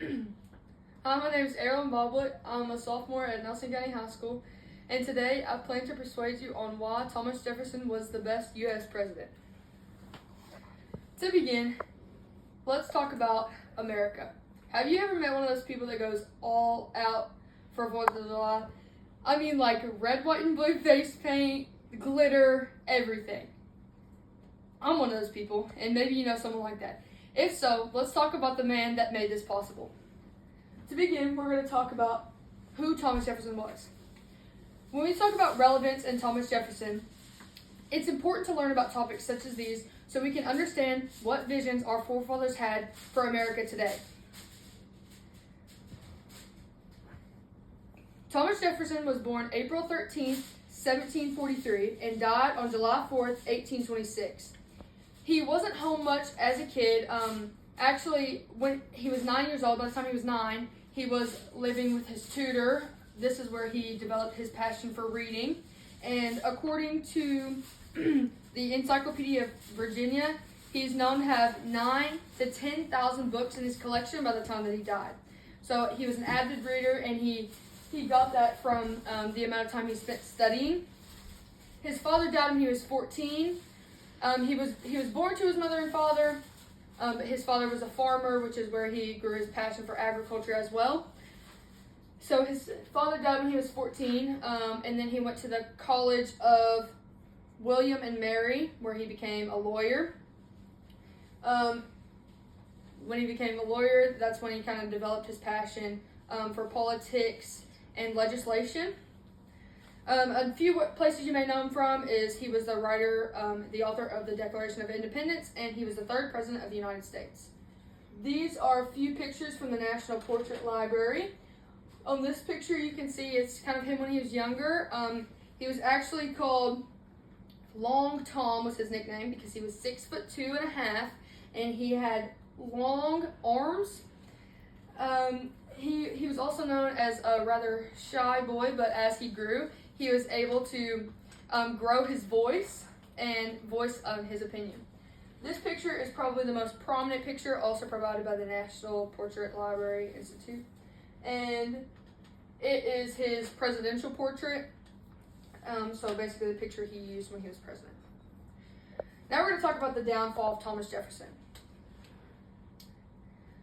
Hi, my name is Aaron Boblet. I'm a sophomore at Nelson County High School, and today I plan to persuade you on why Thomas Jefferson was the best U.S. president. To begin, let's talk about America. Have you ever met one of those people that goes all out for 4th of July? I mean, like red, white, and blue face paint, glitter, everything. I'm one of those people, and maybe you know someone like that. If so, let's talk about the man that made this possible. To begin, we're going to talk about who Thomas Jefferson was. When we talk about relevance in Thomas Jefferson, it's important to learn about topics such as these so we can understand what visions our forefathers had for America today. Thomas Jefferson was born April 13th, 1743, and died on July 4th, 1826. He wasn't home much as a kid. Actually, when he was 9 years old, by the time he was 9, he was living with his tutor. This is where he developed his passion for reading. And according to the Encyclopedia of Virginia, he's known to have 9,000 to 10,000 books in his collection by the time that he died. So he was an avid reader, and he got that from the amount of time he spent studying. His father died when he was 14. He was born to his mother and father. His father was a farmer, which is where he grew his passion for agriculture as well. So his father died when he was 14, and then he went to the College of William and Mary, where he became a lawyer. When he became a lawyer, that's when he kind of developed his passion for politics and legislation. A few places you may know him from is he was the writer, the author of the Declaration of Independence, and he was the 3rd president of the United States. These are a few pictures from the National Portrait Library. On this picture, you can see it's kind of him when he was younger. He was actually called Long Tom, was his nickname, because he was 6'2.5", and he had long arms. He was also known as a rather shy boy, but as he grew, he was able to grow his voice and voice his opinion. This picture is probably the most prominent picture, also provided by the National Portrait Library Institute. And it is his presidential portrait. So basically the picture he used when he was president. Now we're going to talk about the downfall of Thomas Jefferson.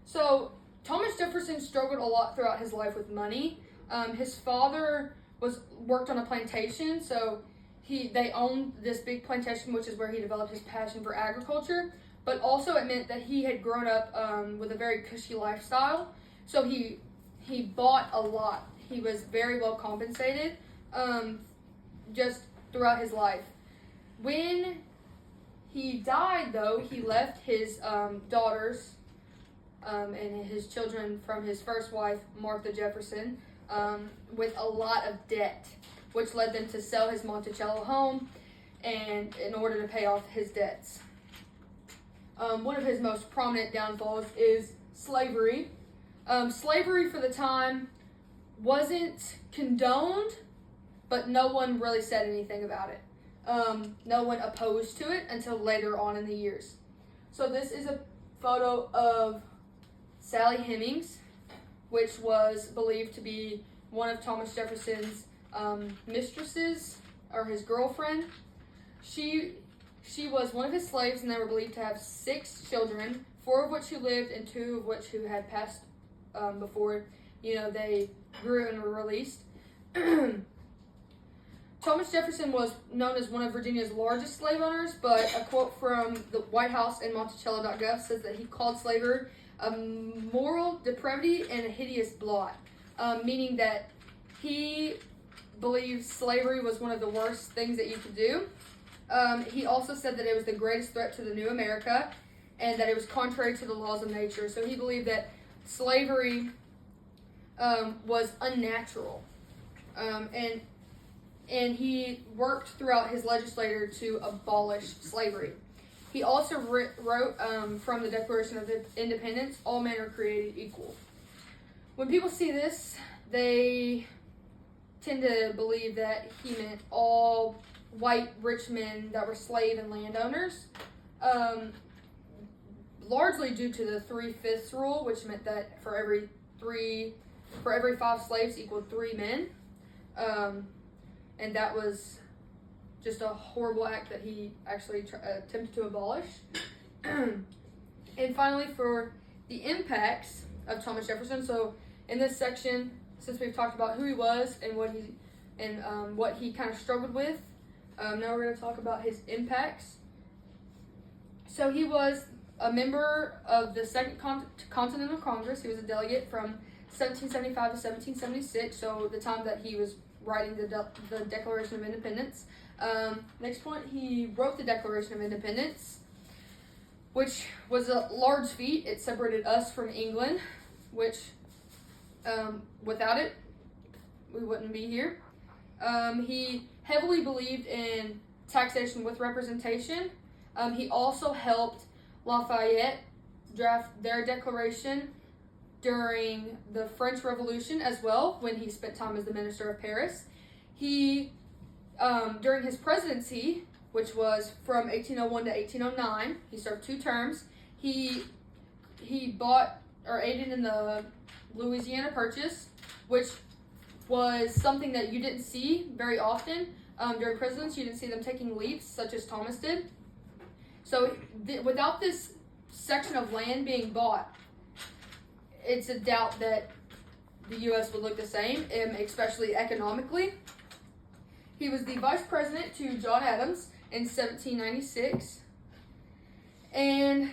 So Thomas Jefferson struggled a lot throughout his life with money. His father worked on a plantation, so they owned this big plantation, which is where he developed his passion for agriculture. But also it meant that he had grown up with a very cushy lifestyle, so he bought a lot. He was very well compensated just throughout his life. When he died, though, he left his daughters and his children from his first wife, Martha Jefferson, with a lot of debt, which led them to sell his Monticello home and in order to pay off his debts. One of his most prominent downfalls is slavery. Slavery for the time wasn't condoned, but no one really said anything about it. No one opposed to it until later on in the years. So this is a photo of Sally Hemings, which was believed to be one of Thomas Jefferson's mistresses, or his girlfriend. She was one of his slaves, and they were believed to have 6 children, 4 of which who lived and 2 of which who had passed before they grew and were released. Thomas Jefferson was known as one of Virginia's largest slave owners, but a quote from the White House and Monticello.gov says that he called slavery a moral depravity and a hideous blot, meaning that he believed slavery was one of the worst things that you could do. He also said that it was the greatest threat to the new America and that it was contrary to the laws of nature. So he believed that slavery was unnatural. And he worked throughout his legislature to abolish slavery. He also wrote from the Declaration of Independence, all men are created equal. When people see this, they tend to believe that he meant all white rich men that were slave and landowners. largely due to the 3/5 rule, which meant that for every 5 slaves equaled 3 men. And that was just a horrible act that he actually attempted to abolish. And finally, for the impacts of Thomas Jefferson. So in this section, since we've talked about who he was and what he kind of struggled with, now we're going to talk about his impacts. So he was a member of the Second Continental Congress. He was a delegate from 1775 to 1776, so the time that he was writing the Declaration of Independence. Next point, he wrote the Declaration of Independence, which was a large feat. It separated us from England, which without it, we wouldn't be here. He heavily believed in taxation with representation. He also helped Lafayette draft their declaration during the French Revolution as well, when he spent time as the minister of Paris. He, during his presidency, which was from 1801 to 1809, he served 2 terms. He bought or aided in the Louisiana Purchase, which was something that you didn't see very often during presidents. You didn't see them taking leaps, such as Thomas did. So without this section of land being bought, it's a doubt that the U.S. would look the same, especially economically. He was the vice president to John Adams in 1796. And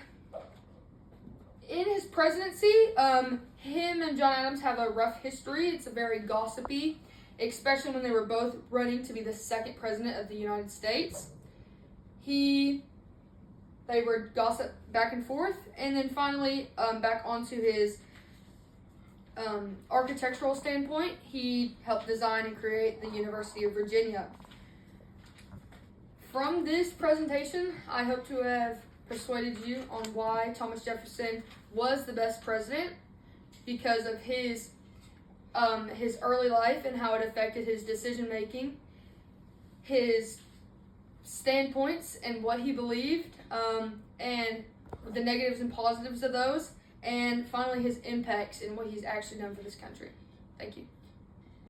in his presidency, him and John Adams have a rough history. It's a very gossipy, especially when they were both running to be the 2nd president of the United States. They were gossip back and forth. And then finally, back onto his architectural standpoint, he helped design and create the University of Virginia. From this presentation, I hope to have persuaded you on why Thomas Jefferson was the best president, because of his early life and how it affected his decision making, his standpoints and what he believed, and the negatives and positives of those, and finally his impacts and what he's actually done for this country. Thank you.